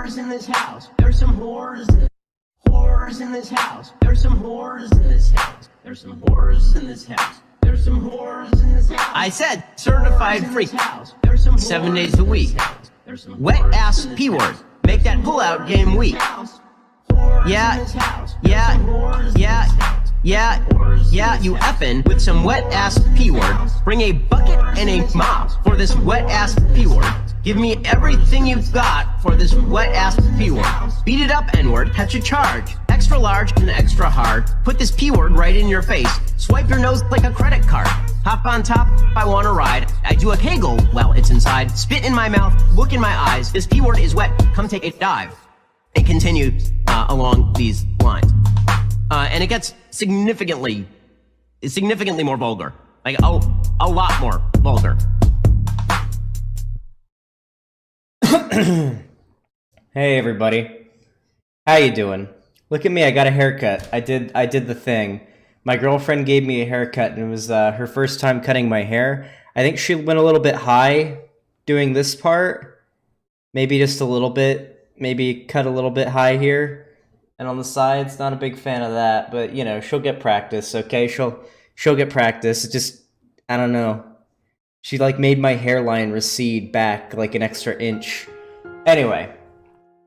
whores in this house. There's some whores. Whores in this house. There's some whores in this house. There's some whores in this house. There's some whores in this house. I said certified freak. 7 days a week. Wet ass P word. Make that pullout game weak. Yeah, you effin' with some wet ass P word. Bring a bucket and a mop for this wet ass P word. Give me everything you've got for this wet ass P word. Beat it up, N word, catch a charge. Extra large and extra hard. Put this P word right in your face. Swipe your nose like a credit card. Hop on top if I wanna ride. I do a kegel while it's inside. Spit in my mouth, look in my eyes. This P word is wet, come take a dive. And continue along these lines. And it gets significantly more vulgar. Like, a lot more vulgar. Hey everybody, how you doing? Look at me, I got a haircut. I did the thing. My girlfriend gave me a haircut, and it was her first time cutting my hair. I think she went a little bit high doing this part. Maybe just a little bit. Maybe cut a little bit high here. And on the sides, not a big fan of that, but you know, she'll get practice, okay? She'll get practice. It just, I don't know. She like made my hairline recede back like an extra inch. Anyway,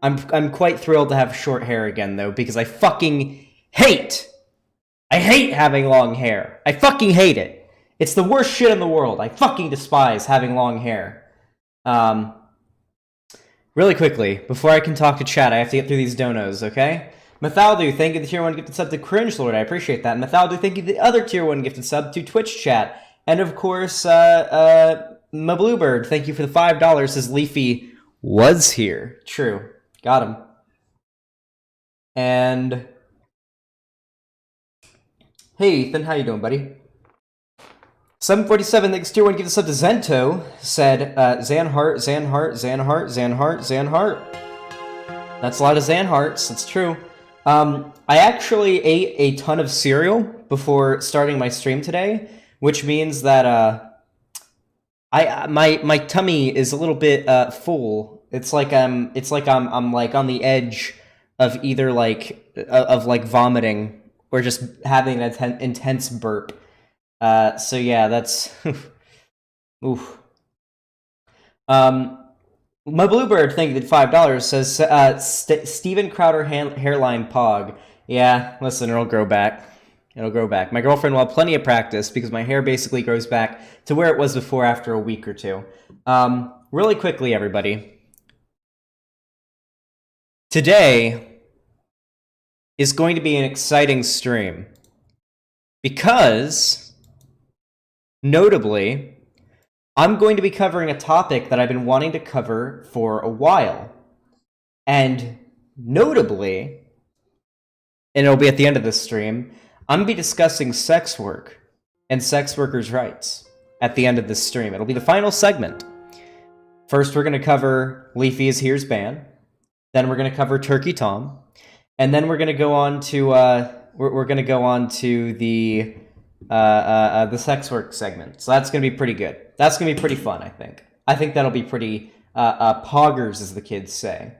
I'm quite thrilled to have short hair again though, because I fucking hate having long hair. I fucking hate it. It's the worst shit in the world. I fucking despise having long hair. Really quickly, before I can talk to chat, I have to get through these donos, okay? Mathaldu, thank you for the tier 1 gifted sub to Cringe Lord, I appreciate that. Mathaldu, thank you for the other tier 1 gifted sub to Twitch chat. And of course, my Bluebird, thank you for the $5, says Leafy was here. True. Got him. And hey Ethan, how you doing, buddy? 747, thanks tier 1 gifted sub to Zento, said Zanhart. That's a lot of Zanharts, that's true. I actually ate a ton of cereal before starting my stream today, which means that my tummy is a little bit full. It's like I'm like on the edge of either like vomiting or just having an intense burp. So yeah, that's oof. My Bluebird, thank you, $5, says Steven Crowder hairline pog. Yeah, listen, it'll grow back. It'll grow back. My girlfriend will have plenty of practice because my hair basically grows back to where it was before after a week or two. Really quickly, everybody. Today is going to be an exciting stream because, notably, I'm going to be covering a topic that I've been wanting to cover for a while. And notably, and it'll be at the end of this stream, I'm going to be discussing sex work and sex workers' rights at the end of this stream. It'll be the final segment. First, we're going to cover Leafy's Here's Ban. Then we're going to cover Turkey Tom. And then we're going to go on to we're going to go on to the sex work segment. So that's going to be pretty good. That's going to be pretty fun, I think. I think that'll be pretty poggers, as the kids say.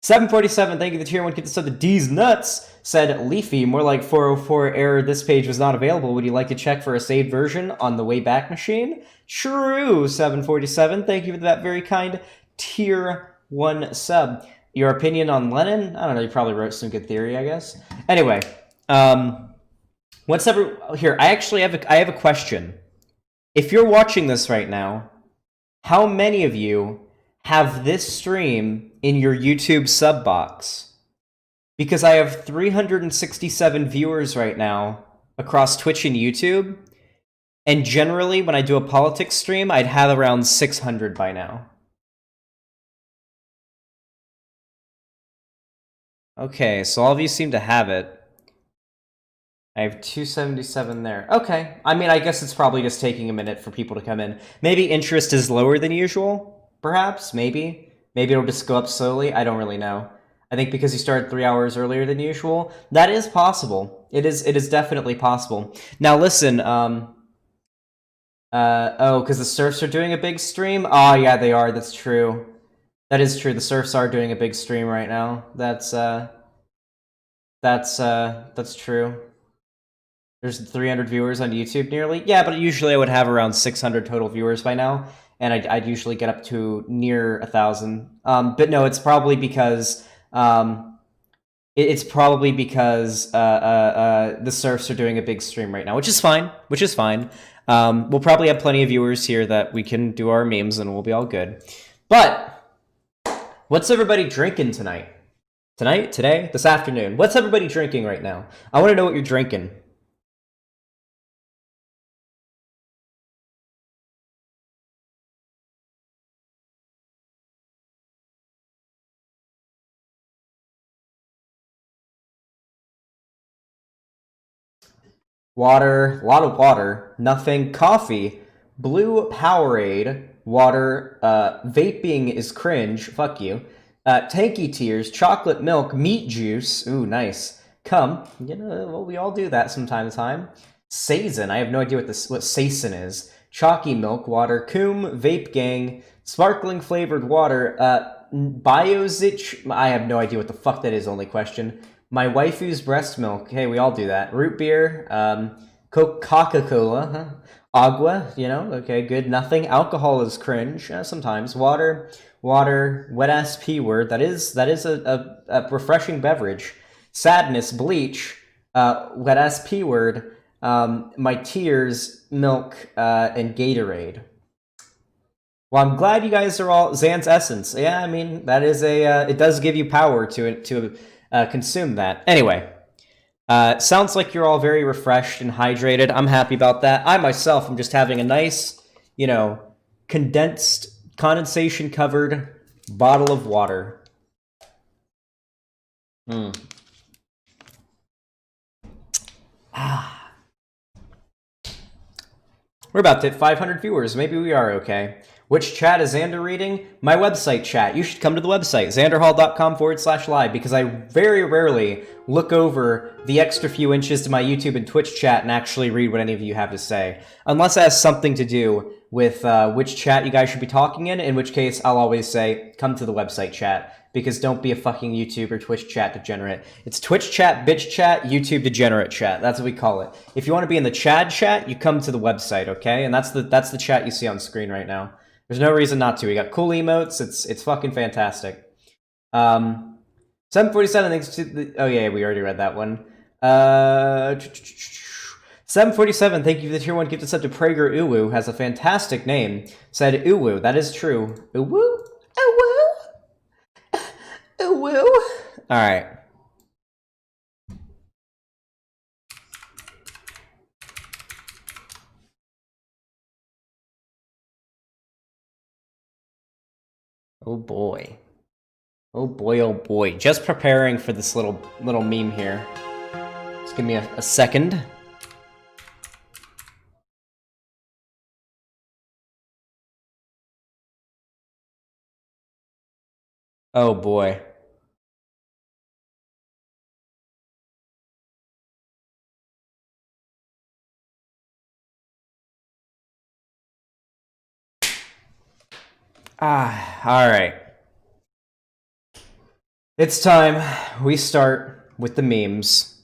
747, thank you, the tier 1 kid, so the D's nuts, said Leafy, more like 404 error, this page was not available. Would you like to check for a saved version on the Wayback Machine? True, 747, thank you for that very kind tier 1 sub. Your opinion on Lenin? I don't know, you probably wrote some good theory, I guess. Anyway, here, I actually have a question. If you're watching this right now, how many of you have this stream in your YouTube sub box? Because I have 367 viewers right now across Twitch and YouTube, and generally when I do a politics stream, I'd have around 600 by now. Okay, so all of you seem to have it. I have 277 there. Okay. I mean, I guess it's probably just taking a minute for people to come in. Maybe interest is lower than usual, perhaps, maybe. Maybe it'll just go up slowly. I don't really know. I think because you started 3 hours earlier than usual. That is possible. It is definitely possible. Now listen, oh, because the Surfs are doing a big stream? Oh, yeah, they are. That's true. That is true. The Surfs are doing a big stream right now. That's true. There's 300 viewers on YouTube nearly. Yeah, but usually I would have around 600 total viewers by now, and I'd usually get up to near 1,000. But no, it's probably because the Surfs are doing a big stream right now, which is fine. We'll probably have plenty of viewers here that we can do our memes, and we'll be all good. But what's everybody drinking tonight? Tonight? Today? This afternoon? What's everybody drinking right now? I want to know what you're drinking. Water, a lot of water, nothing, coffee, blue Powerade, water, vaping is cringe, fuck you, tanky tears, chocolate milk, meat juice, ooh, nice, cum, well, we all do that from time to time, Sazin, I have no idea what Sazin is, chalky milk, water, coom, vape gang, sparkling flavored water, Biozich, I have no idea what the fuck that is, only question, my waifu's breast milk. Hey, we all do that. Root beer, Coca-Cola, huh? Agua, okay, good. Nothing. Alcohol is cringe, sometimes. Water, wet-ass P-word. That is a refreshing beverage. Sadness, bleach, wet-ass P-word, my tears, milk, and Gatorade. Well, I'm glad you guys are all Zan's Essence. Yeah, I mean, that is it does give you power to consume that. Anyway, sounds like you're all very refreshed and hydrated. I'm happy about that. I myself am just having a nice, condensation covered bottle of water. We're about to hit 500 viewers. Maybe we are okay. Which chat is Xander reading? My website chat. You should come to the website, xanderhall.com/live, because I very rarely look over the extra few inches to my YouTube and Twitch chat and actually read what any of you have to say. Unless it has something to do with which chat you guys should be talking in which case I'll always say, come to the website chat. Because don't be a fucking YouTube or Twitch chat degenerate. It's Twitch chat, bitch chat, YouTube degenerate chat. That's what we call it. If you want to be in the Chad chat, you come to the website, okay? And that's the chat you see on screen right now. There's no reason not to. We got cool emotes. It's fucking fantastic. 747 thanks to the... Oh yeah, we already read that one. 747, thank you for the tier 1 gift sub to Prager Uwu. Has a fantastic name. Said Uwu. That is true. Uwu? Uwu? Uwu? Alright. Oh boy. Oh boy, oh boy. Just preparing for this little meme here. Just give me a second. Oh boy. Alright. It's time we start with the memes.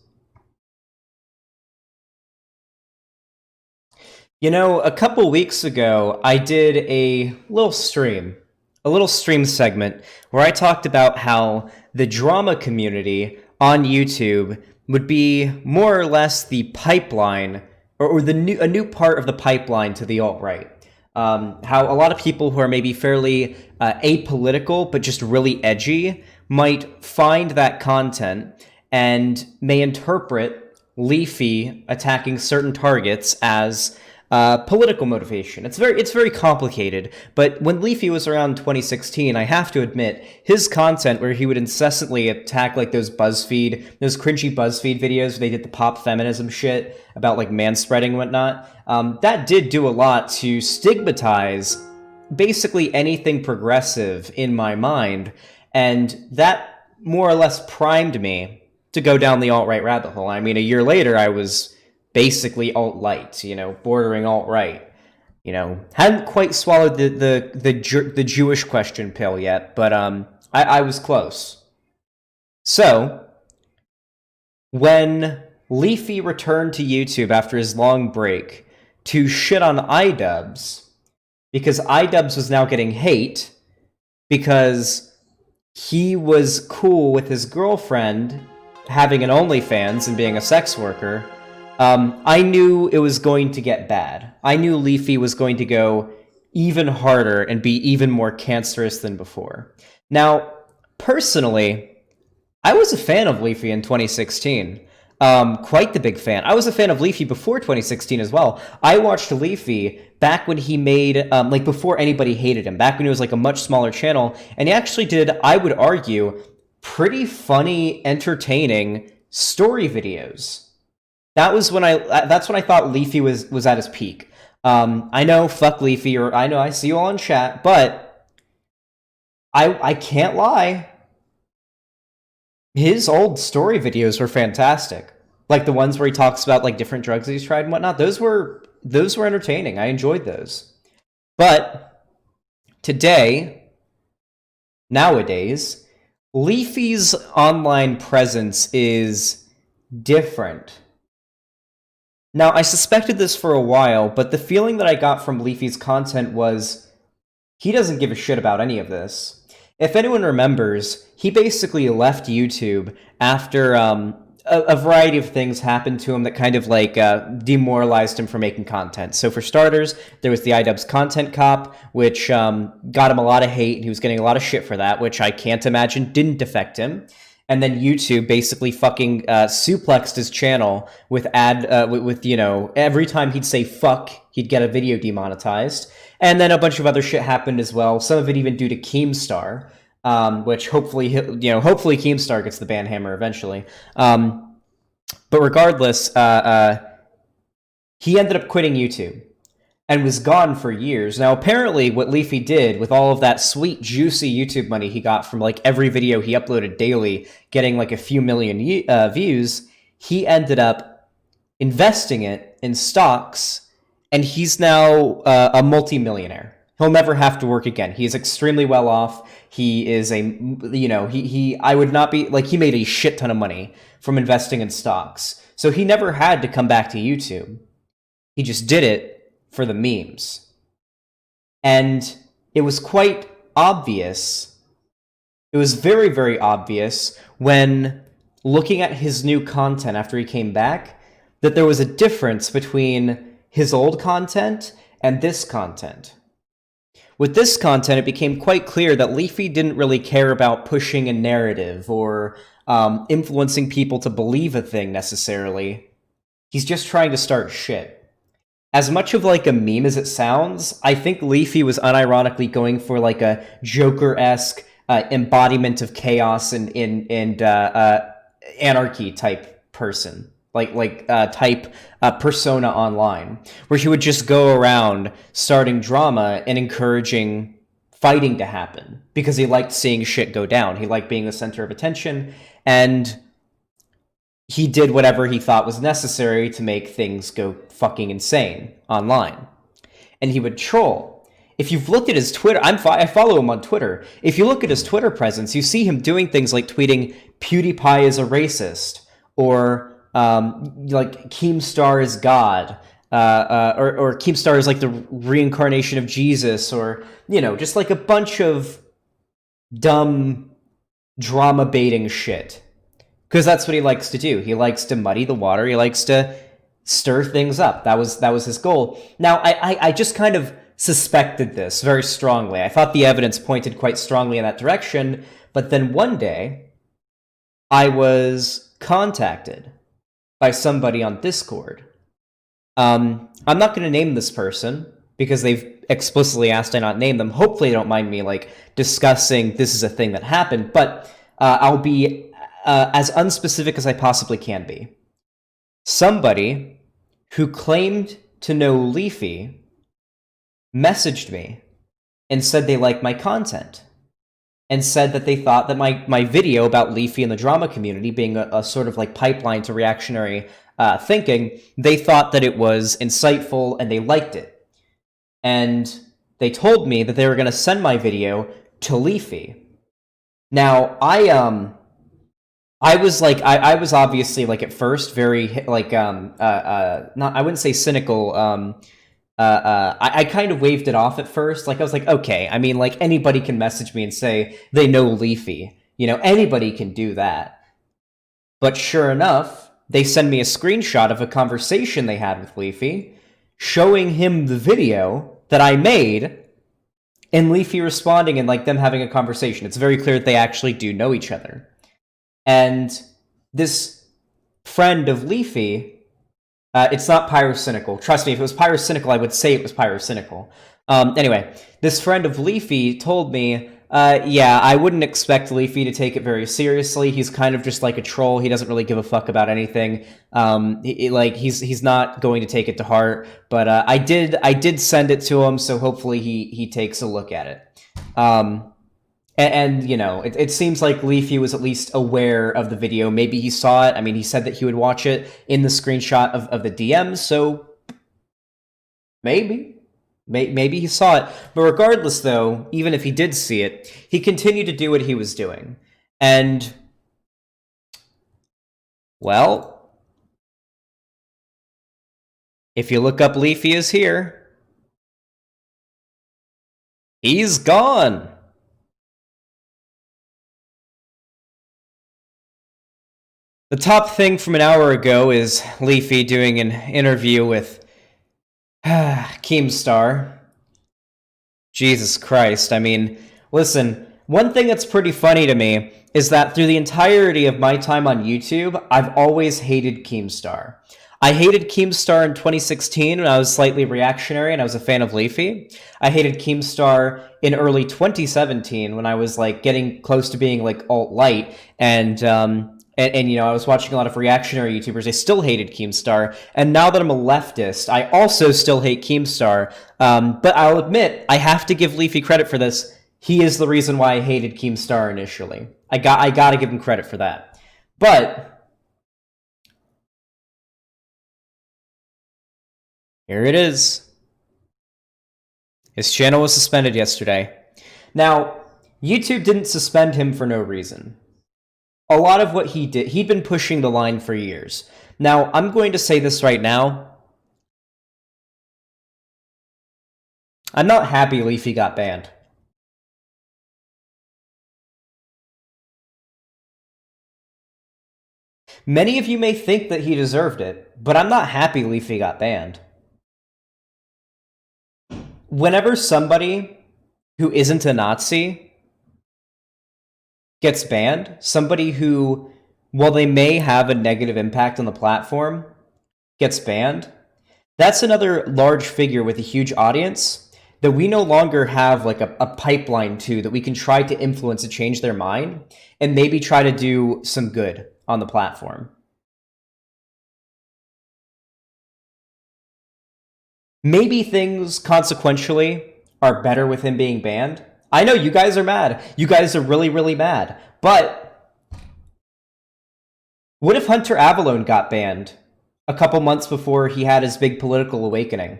A couple weeks ago, I did a little stream segment where I talked about how the drama community on YouTube would be more or less the pipeline, or a new part of the pipeline to the alt-right. How a lot of people who are maybe fairly apolitical but just really edgy might find that content and may interpret Leafy attacking certain targets as political motivation. It's very complicated, but when Leafy was around 2016, I have to admit, his content where he would incessantly attack like those cringy BuzzFeed videos where they did the pop feminism shit about like manspreading and whatnot, that did do a lot to stigmatize basically anything progressive in my mind, and that more or less primed me to go down the alt-right rabbit hole. I mean, a year later, I was basically alt-light, bordering alt-right. hadn't quite swallowed the Jewish question pill yet, but I was close. So, when Leafy returned to YouTube after his long break to shit on iDubbbz, because iDubbbz was now getting hate because he was cool with his girlfriend having an OnlyFans and being a sex worker, I knew it was going to get bad. I knew Leafy was going to go even harder and be even more cancerous than before. Now, personally, I was a fan of Leafy in 2016. Quite the big fan. I was a fan of Leafy before 2016 as well. I watched Leafy back when he made, before anybody hated him, back when he was like a much smaller channel, and he actually did, I would argue, pretty funny, entertaining story videos. That's when I thought Leafy was at his peak. I know, fuck Leafy, or I know I see you all in chat, but I can't lie. His old story videos were fantastic. Like the ones where he talks about like different drugs that he's tried and whatnot. Those were entertaining. I enjoyed those. But nowadays, Leafy's online presence is different. Now, I suspected this for a while, but the feeling that I got from Leafy's content was he doesn't give a shit about any of this. If anyone remembers, he basically left YouTube after a variety of things happened to him that kind of like demoralized him from making content. So for starters, there was the iDubbbz content cop, which got him a lot of hate, and he was getting a lot of shit for that, which I can't imagine didn't affect him. And then YouTube basically fucking suplexed his channel with every time he'd say fuck, he'd get a video demonetized. And then a bunch of other shit happened as well. Some of it even due to Keemstar, which hopefully Keemstar gets the ban hammer eventually. But regardless, he ended up quitting YouTube and was gone for years. Now, apparently, what Leafy did with all of that sweet, juicy YouTube money he got from like every video he uploaded daily, getting like a few million views, he ended up investing it in stocks, and he's now a multimillionaire. He'll never have to work again. He is extremely well off. He is I would not be, like, he made a shit ton of money from investing in stocks. So he never had to come back to YouTube. He just did it for the memes. And it was quite obvious. It was very, very obvious when looking at his new content after he came back that there was a difference between his old content and this content. With this content, it became quite clear that Leafy didn't really care about pushing a narrative or influencing people to believe a thing necessarily. He's just trying to start shit. As much of like a meme as it sounds, I think Leafy was unironically going for like a Joker-esque embodiment of chaos and anarchy type person. Type persona online, where he would just go around starting drama and encouraging fighting to happen because he liked seeing shit go down. He liked being the center of attention, and he did whatever he thought was necessary to make things go fucking insane online. And he would troll. If you've looked at his Twitter, I follow him on Twitter. If you look at his Twitter presence, you see him doing things like tweeting PewDiePie is a racist, or like Keemstar is God, or Keemstar is like the reincarnation of Jesus, or, just like a bunch of dumb drama baiting shit. Because that's what he likes to do. He likes to muddy the water. He likes to stir things up. That was his goal. Now, I just kind of suspected this very strongly. I thought the evidence pointed quite strongly in that direction. But then one day, I was contacted by somebody on Discord. I'm not going to name this person because they've explicitly asked I not name them. Hopefully they don't mind me like discussing this is a thing that happened, but I'll be as unspecific as I possibly can be. Somebody who claimed to know Leafy messaged me and said they liked my content, and said that they thought that my video about Leafy and the drama community being a sort of like pipeline to reactionary thinking, they thought that it was insightful and they liked it. and they told me that they were going to send my video to Leafy. Now, I was like, I was obviously like at first very like not, I wouldn't say cynical. I kind of waved it off at first. Like I was like, okay, I mean, like anybody can message me and say they know Leafy. You know, anybody can do that. But sure enough, they send me a screenshot of a conversation they had with Leafy, showing him the video that I made, and Leafy responding and like them having a conversation. It's very clear that they actually do know each other. And this friend of Leafy, it's not pyrocynical. Trust me, if it was pyrocynical, I would say it was pyrocynical. Anyway, this friend of Leafy told me, yeah, I wouldn't expect Leafy to take it very seriously. He's kind of just like a troll. He doesn't really give a fuck about anything. He's not going to take it to heart. But I did send it to him, so hopefully he takes a look at it. And you know, it seems like Leafy was at least aware of the video. Maybe he saw it. I mean, he said that he would watch it in the screenshot of the DMs, so maybe he saw it. But regardless, though, even if he did see it, he continued to do what he was doing. And, well, if you look up Leafy is here, he's gone. The top thing from an hour ago is Leafy doing an interview with Keemstar. Jesus Christ. I mean, listen, one thing that's pretty funny to me is that through the entirety of my time on YouTube, I've always hated Keemstar. I hated Keemstar in 2016 when I was slightly reactionary and I was a fan of Leafy. I hated Keemstar in early 2017 when I was like getting close to being like alt-light and you know, I was watching a lot of reactionary YouTubers. I still hated Keemstar. And now that I'm a leftist, I also still hate Keemstar. But I'll admit, I have to give Leafy credit for this. He is the reason why I hated Keemstar initially. I gotta give him credit for that. But here it is. His channel was suspended yesterday. Now, YouTube didn't suspend him for no reason. A lot of what he did, he'd been pushing the line for years. Now, I'm going to say this right now. I'm not happy Leafy got banned. Many of you may think that he deserved it, but I'm not happy Leafy got banned. Whenever somebody who isn't a Nazi gets banned, somebody who, while they may have a negative impact on the platform, gets banned, that's another large figure with a huge audience that we no longer have like a pipeline to that we can try to influence to change their mind and maybe try to do some good on the platform. Maybe things consequentially are better with him being banned. I know you guys are mad. You guys are really, really mad. But what if Hunter Avallone got banned a couple months before he had his big political awakening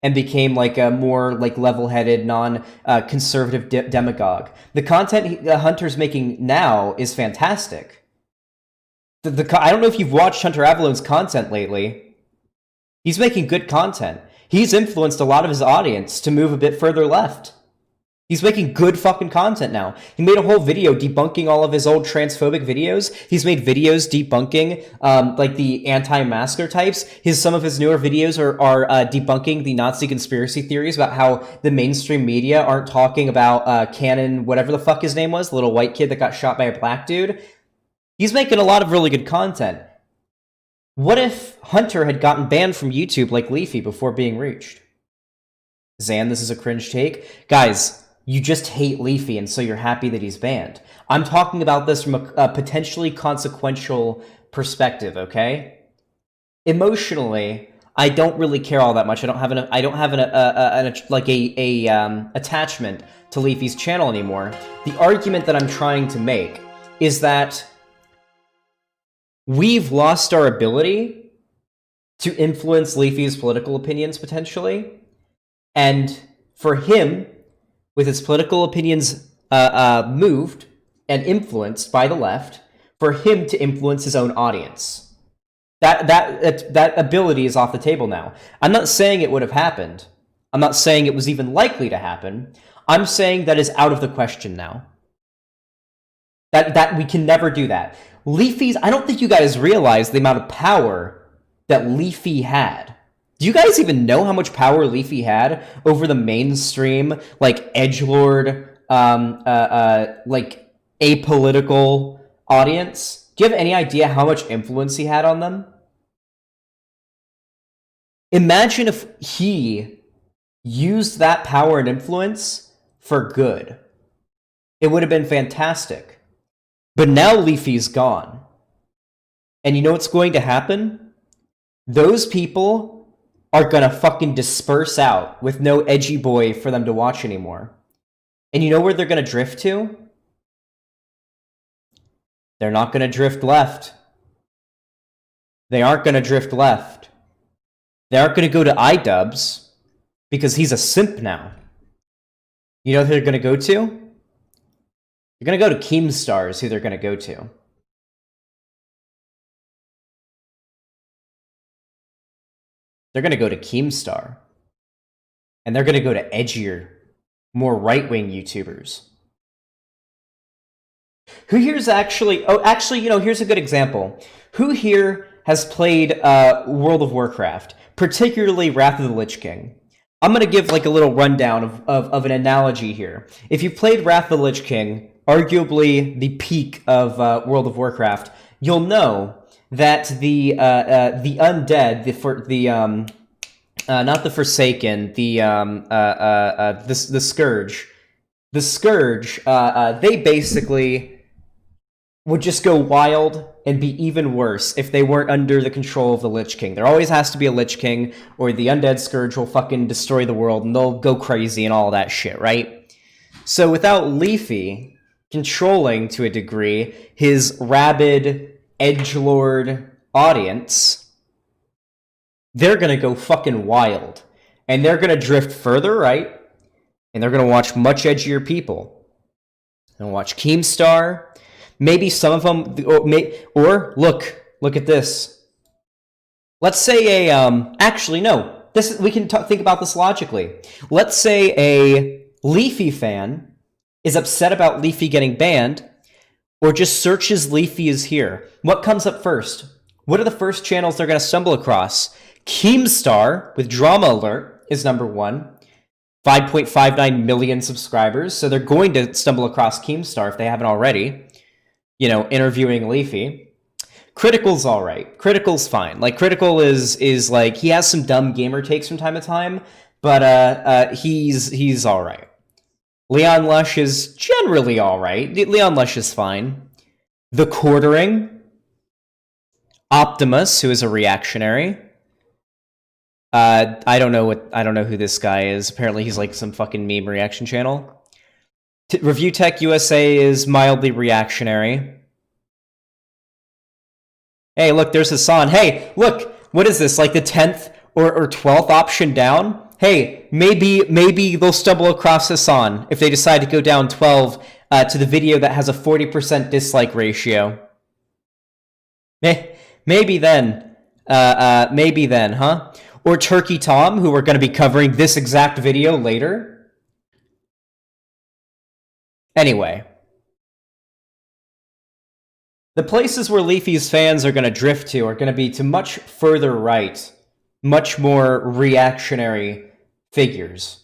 and became like a more like level-headed, non-conservative demagogue? The content Hunter's making now is fantastic. I don't know if you've watched Hunter Avallone's content lately. He's making good content. He's influenced a lot of his audience to move a bit further left. He's making good fucking content now. He made a whole video debunking all of his old transphobic videos. He's made videos debunking like the anti-masker types. Some of his newer videos are debunking the Nazi conspiracy theories about how the mainstream media aren't talking about Cannon, whatever the fuck his name was, the little white kid that got shot by a black dude. He's making a lot of really good content. What if Hunter had gotten banned from YouTube like Leafy before being reached? Zan, this is a cringe take. Guys, you just hate Leafy, and so you're happy that he's banned. I'm talking about this from a potentially consequential perspective, okay? Emotionally, I don't really care all that much. I don't have an attachment to Leafy's channel anymore. The argument that I'm trying to make is that we've lost our ability to influence Leafy's political opinions potentially. And for him, with his political opinions moved and influenced by the left, for him to influence his own audience. That ability is off the table now. I'm not saying it would have happened. I'm not saying it was even likely to happen. I'm saying that is out of the question now. That we can never do that. Leafy's, I don't think you guys realize the amount of power that Leafy had. Do you guys even know how much power Leafy had over the mainstream, like, edgelord, like, apolitical audience? Do you have any idea how much influence he had on them? Imagine if he used that power and influence for good. It would have been fantastic. But now Leafy's gone. And you know what's going to happen? Those people are gonna fucking disperse out with no edgy boy for them to watch anymore. And you know where they're gonna drift to? They're not gonna drift left. They aren't gonna drift left. They aren't gonna go to iDubbbz because he's a simp now. You know who they're gonna go to? They're gonna go to Keemstar is who they're gonna go to. They're going to go to Keemstar. And they're going to go to edgier, more right-wing YouTubers. Who here's actually... Oh, actually, you know, here's a good example. Who here has played World of Warcraft, particularly Wrath of the Lich King? I'm going to give like a little rundown of an analogy here. If you've played Wrath of the Lich King, arguably the peak of World of Warcraft, you'll know that the undead, not the Forsaken, the Scourge, they basically would just go wild and be even worse if they weren't under the control of the Lich King. There always has to be a Lich King, or the undead Scourge will fucking destroy the world and they'll go crazy and all that shit, right? So without Leafy controlling, to a degree, his rabid edgelord audience, they're gonna go fucking wild. And they're gonna drift further right, and they're gonna watch much edgier people. They're gonna watch Keemstar. Maybe some of them, or look at this. Let's say actually no, we can think about this logically. Let's say a Leafy fan is upset about Leafy getting banned, or just searches Leafy is here. What comes up first? What are the first channels they're going to stumble across? Keemstar, with Drama Alert, is number one. 5.59 million subscribers, so they're going to stumble across Keemstar if they haven't already. You know, interviewing Leafy. Critical's alright. Critical's fine. Like, Critical is like, he has some dumb gamer takes from time to time, but he's alright. Leon Lush is generally alright. Leon Lush is fine. The Quartering. Optimus, who is a reactionary. I don't know who this guy is. Apparently he's like some fucking meme reaction channel. Review Tech USA is mildly reactionary. Hey, look, there's Hassan. Hey, look, what is this? Like the 10th or 12th option down? Hey, maybe they'll stumble across Hassan if they decide to go down 12 to the video that has a 40% dislike ratio. Maybe then, huh? Or Turkey Tom, who we're going to be covering this exact video later. Anyway. The places where Leafy's fans are going to drift to are going to be to much further right, much more reactionary figures.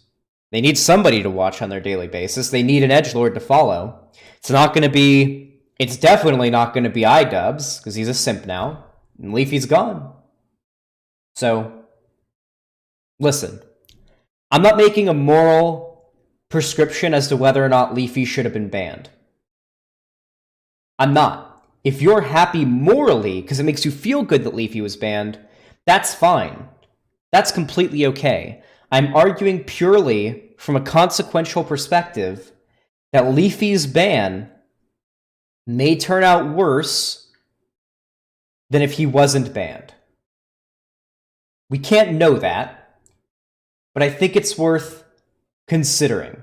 They need somebody to watch on their daily basis. They need an edgelord to follow. It's definitely not going to be iDubbbz, because he's a simp now, and Leafy's gone. So, listen, I'm not making a moral prescription as to whether or not Leafy should have been banned. I'm not. If you're happy morally, because it makes you feel good that Leafy was banned, that's fine. That's completely okay. I'm arguing purely from a consequential perspective that Leafy's ban may turn out worse than if he wasn't banned. We can't know that, but I think it's worth considering.